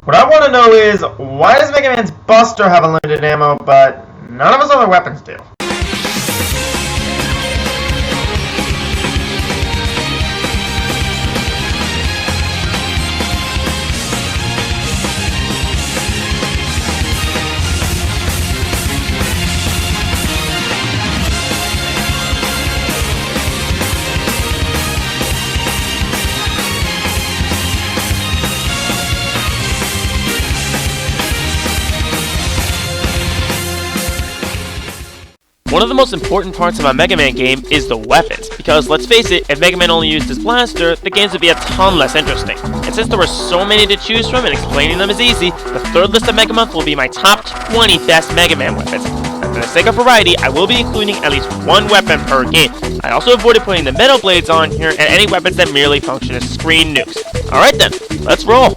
What I want to know is, why does Mega Man's Buster have unlimited ammo, but none of his other weapons do? One of the most important parts of a Mega Man game is the weapons, because let's face it, if Mega Man only used his blaster, the games would be a ton less interesting. And since there were so many to choose from and explaining them is easy, the third list of Mega Month will be my top 20 best Mega Man weapons. For the sake of variety, I will be including at least one weapon per game. I also avoided putting the metal blades on here and any weapons that merely function as screen nukes. Alright then, let's roll!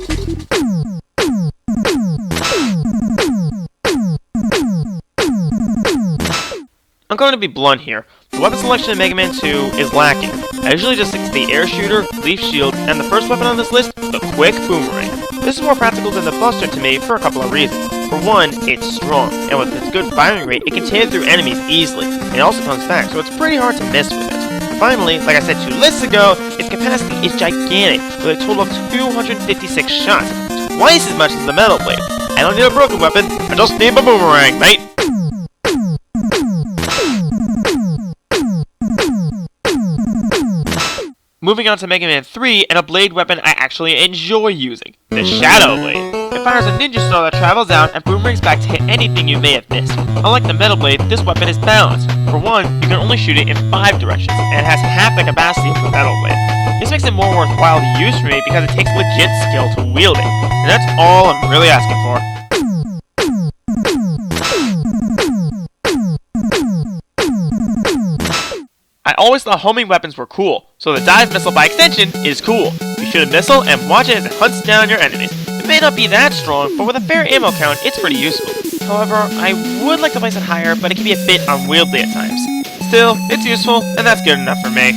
I'm going to be blunt here. The weapon selection in Mega Man 2 is lacking. I usually just stick to the air shooter, leaf shield, and the first weapon on this list, the quick boomerang. This is more practical than the Buster to me for a couple of reasons. For one, it's strong, and with its good firing rate, it can tear through enemies easily. It also comes back, so it's pretty hard to miss with it. Finally, like I said 2 lists ago, its capacity is gigantic, with a total of 256 shots, twice as much as the metal blade. I don't need a broken weapon, I just need a boomerang, mate! Moving on to Mega Man 3, and a blade weapon I actually enjoy using, the Shadow Blade. It fires a ninja star that travels out and boomerangs back to hit anything you may have missed. Unlike the Metal Blade, this weapon is balanced. For one, you can only shoot it in 5 directions, and it has half the capacity of the Metal Blade. This makes it more worthwhile to use for me because it takes legit skill to wield it, and that's all I'm really asking for. I always thought homing weapons were cool, so the dive missile by extension is cool. You shoot a missile and watch it as it hunts down your enemies. It may not be that strong, but with a fair ammo count, it's pretty useful. However, I would like to place it higher, but it can be a bit unwieldy at times. Still, it's useful, and that's good enough for me.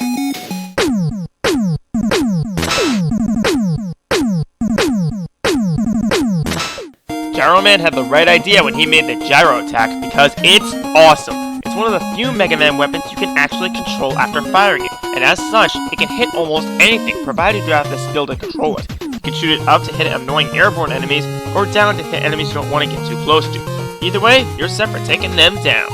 Gyro Man had the right idea when he made the Gyro Attack because it's awesome. It's one of the few Mega Man weapons you can actually control after firing it, and as such, it can hit almost anything provided you have the skill to control it. You can shoot it up to hit annoying airborne enemies, or down to hit enemies you don't want to get too close to. Either way, you're set for taking them down.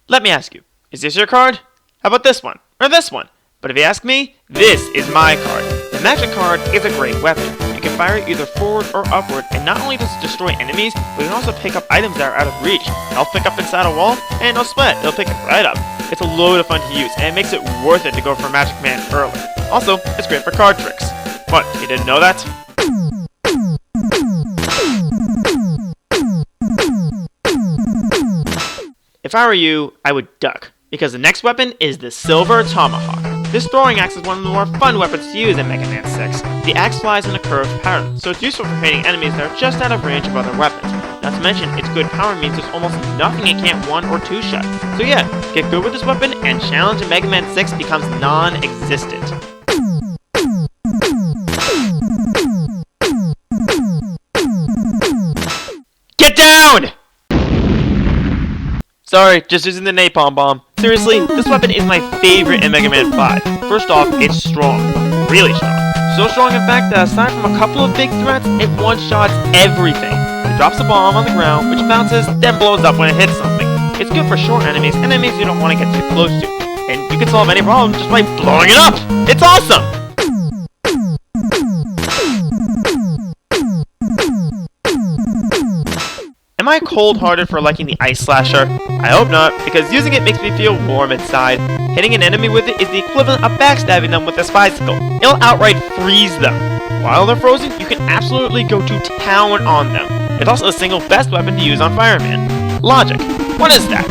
Let me ask you, is this your card? How about this one? Or this one? But if you ask me, this is my card. The magic card is a great weapon. You can fire it either forward or upward, and not only does it destroy enemies, but you can also pick up items that are out of reach. It'll pick up inside a wall, and no sweat, it'll pick it right up. It's a load of fun to use, and it makes it worth it to go for Magic Man early. Also, it's great for card tricks. What, you didn't know that? If I were you, I would duck, because the next weapon is the Silver Tomahawk. This throwing axe is one of the more fun weapons to use in Mega Man 6. The axe flies in a curved pattern, so it's useful for hitting enemies that are just out of range of other weapons. Not to mention, its good power means there's almost nothing it can't 1 or 2 shot. So yeah, get good with this weapon, and challenge in Mega Man 6 becomes non-existent. Get down! Sorry, just using the Napalm Bomb. Seriously, this weapon is my favorite in Mega Man 5. First off, it's strong. Really strong. So strong in fact that aside from a couple of big threats, it one-shots everything. It drops a bomb on the ground, which bounces, then blows up when it hits something. It's good for short enemies and enemies you don't want to get too close to. And you can solve any problem just by blowing it up! It's awesome! Am I cold-hearted for liking the Ice Slasher? I hope not, because using it makes me feel warm inside. Hitting an enemy with it is the equivalent of backstabbing them with a bicycle. It'll outright freeze them. While they're frozen, you can absolutely go to town on them. It's also the single best weapon to use on Fireman. Logic. What is that?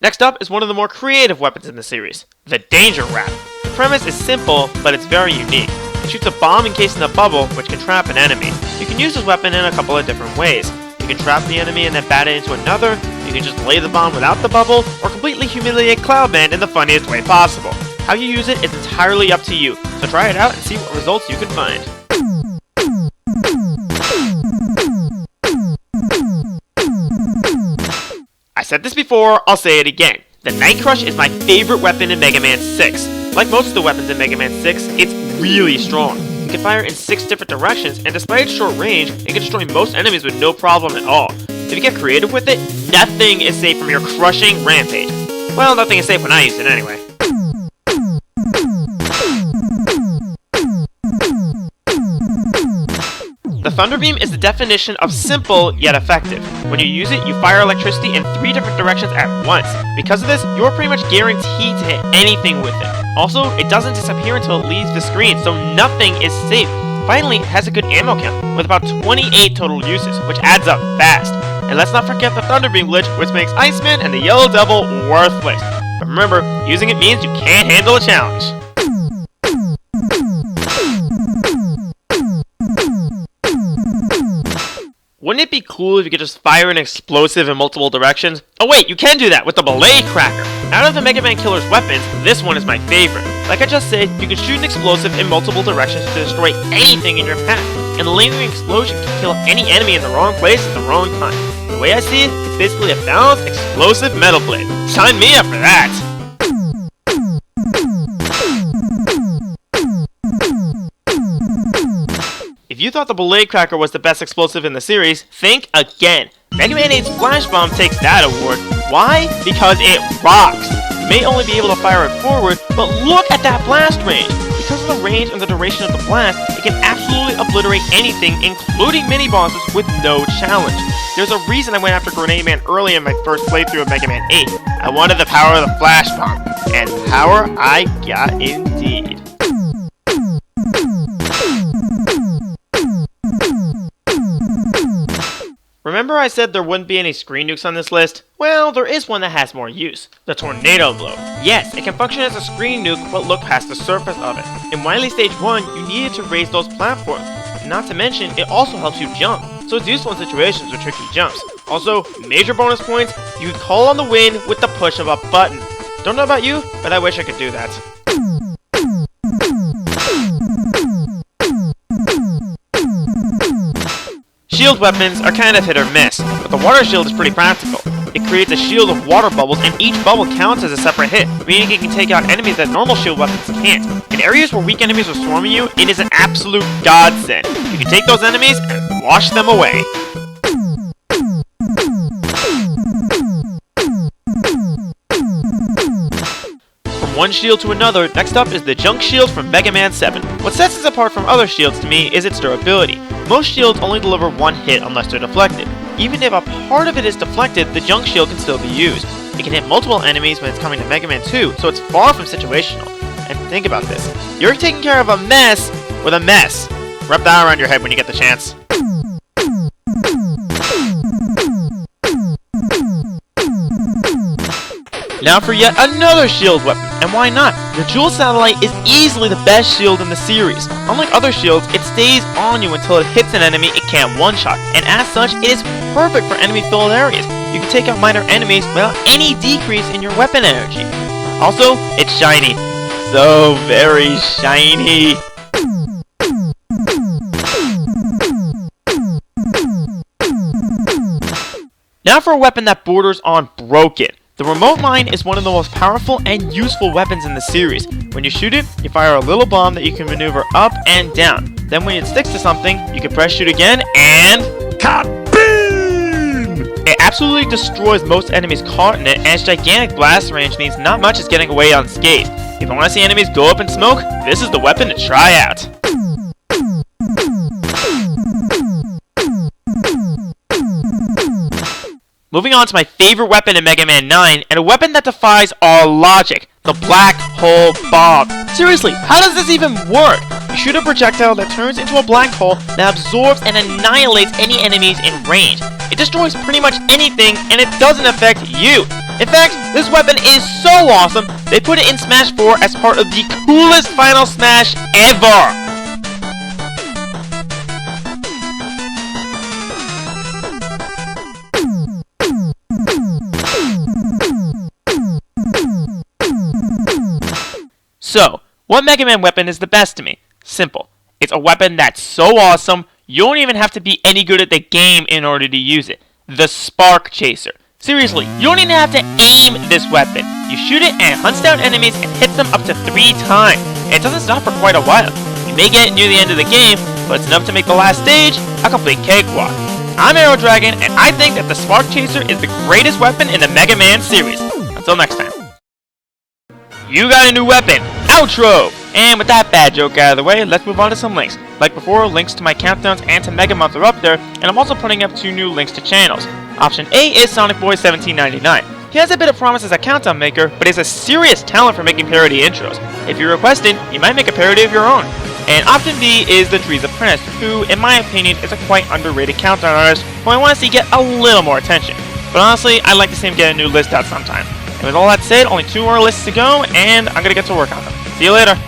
Next up is one of the more creative weapons in the series, the Danger Wrap. The premise is simple, but it's very unique. It shoots a bomb encased in a bubble, which can trap an enemy. You can use this weapon in a couple of different ways. You You can trap the enemy and then bat it into another, you can just lay the bomb without the bubble, or completely humiliate Cloudman in the funniest way possible. How you use it is entirely up to you, so try it out and see what results you can find. I said this before, I'll say it again. The Night Crush is my favorite weapon in Mega Man 6. Like most of the weapons in Mega Man 6, it's really strong. You can fire in 6 different directions, and despite its short range, it can destroy most enemies with no problem at all. If you get creative with it, nothing is safe from your crushing rampage. Well, nothing is safe when I use it anyway. The Thunder Beam is the definition of simple yet effective. When you use it, you fire electricity in 3 different directions at once. Because of this, you're pretty much guaranteed to hit anything with it. Also, it doesn't disappear until it leaves the screen, so nothing is safe. Finally, it has a good ammo count, with about 28 total uses, which adds up fast. And let's not forget the Thunder Beam glitch, which makes Iceman and the Yellow Devil worthless. But remember, using it means you can't handle a challenge. Wouldn't it be cool if you could just fire an explosive in multiple directions? Oh wait, you can do that with the Belay Cracker! Out of the Mega Man Killer's weapons, this one is my favorite. Like I just said, you can shoot an explosive in multiple directions to destroy anything in your path, and the lingering explosion can kill any enemy in the wrong place at the wrong time. The way I see it, it's basically a balanced, explosive metal blade. Sign me up for that! If you thought the Belay Cracker was the best explosive in the series, think again. Mega Man 8's Flash Bomb takes that award. Why? Because it rocks! You may only be able to fire it forward, but look at that blast range! Because of the range and the duration of the blast, it can absolutely obliterate anything, including mini-bosses, with no challenge. There's a reason I went after Grenade Man early in my first playthrough of Mega Man 8. I wanted the power of the Flash Bomb, and power I got indeed. Remember I said there wouldn't be any screen nukes on this list? Well, there is one that has more use. The Tornado Globe. Yes, it can function as a screen nuke, but look past the surface of it. In Wily Stage 1, you needed to raise those platforms. Not to mention, it also helps you jump, so it's useful in situations with tricky jumps. Also, major bonus points, you can call on the wind with the push of a button. Don't know about you, but I wish I could do that. Shield weapons are kind of hit or miss, but the water shield is pretty practical. It creates a shield of water bubbles, and each bubble counts as a separate hit, meaning it can take out enemies that normal shield weapons can't. In areas where weak enemies are swarming you, it is an absolute godsend. You can take those enemies and wash them away. From one shield to another, next up is the Junk Shield from Mega Man 7. What sets this apart from other shields to me is its durability. Most shields only deliver one hit unless they're deflected. Even if a part of it is deflected, the Junk Shield can still be used. It can hit multiple enemies when it's coming to Mega Man 2, so it's far from situational. And think about this. You're taking care of a mess with a mess. Wrap that around your head when you get the chance. Now for yet another shield weapon, and why not? Your Jewel Satellite is easily the best shield in the series. Unlike other shields, it stays on you until it hits an enemy it can't one-shot, and as such, it is perfect for enemy-filled areas. You can take out minor enemies without any decrease in your weapon energy. Also, it's shiny. So very shiny. Now for a weapon that borders on broken. The remote mine is one of the most powerful and useful weapons in the series. When you shoot it, you fire a little bomb that you can maneuver up and down. Then when it sticks to something, you can press shoot again and... Kabam! It absolutely destroys most enemies caught in it, and its gigantic blast range means not much is getting away unscathed. If you want to see enemies go up in smoke, this is the weapon to try out. Moving on to my favorite weapon in Mega Man 9, and a weapon that defies all logic, the Black Hole Bomb. Seriously, how does this even work? You shoot a projectile that turns into a black hole that absorbs and annihilates any enemies in range. It destroys pretty much anything, and it doesn't affect you. In fact, this weapon is so awesome, they put it in Smash 4 as part of the coolest Final Smash ever! So, what Mega Man weapon is the best to me? Simple. It's a weapon that's so awesome, you don't even have to be any good at the game in order to use it. The Spark Chaser. Seriously, you don't even have to aim this weapon. You shoot it and it hunts down enemies and hits them up to 3 times. And it doesn't stop for quite a while. You may get it near the end of the game, but it's enough to make the last stage a complete cakewalk. I'm Arrow Dragon, and I think that the Spark Chaser is the greatest weapon in the Mega Man series. Until next time. You got a new weapon! Outro! And with that bad joke out of the way, let's move on to some links. Like before, links to my countdowns and to Mega Month are up there, and I'm also putting up 2 new links to channels. Option A is SonicBoy1799. He has a bit of promise as a countdown maker, but is a serious talent for making parody intros. If you request it, you might make a parody of your own. And option B is the Trees Apprentice, who, in my opinion, is a quite underrated countdown artist who I want to see get a little more attention. But honestly, I'd like to see him get a new list out sometime. And with all that said, only 2 more lists to go, and I'm gonna get to work on them. See you later!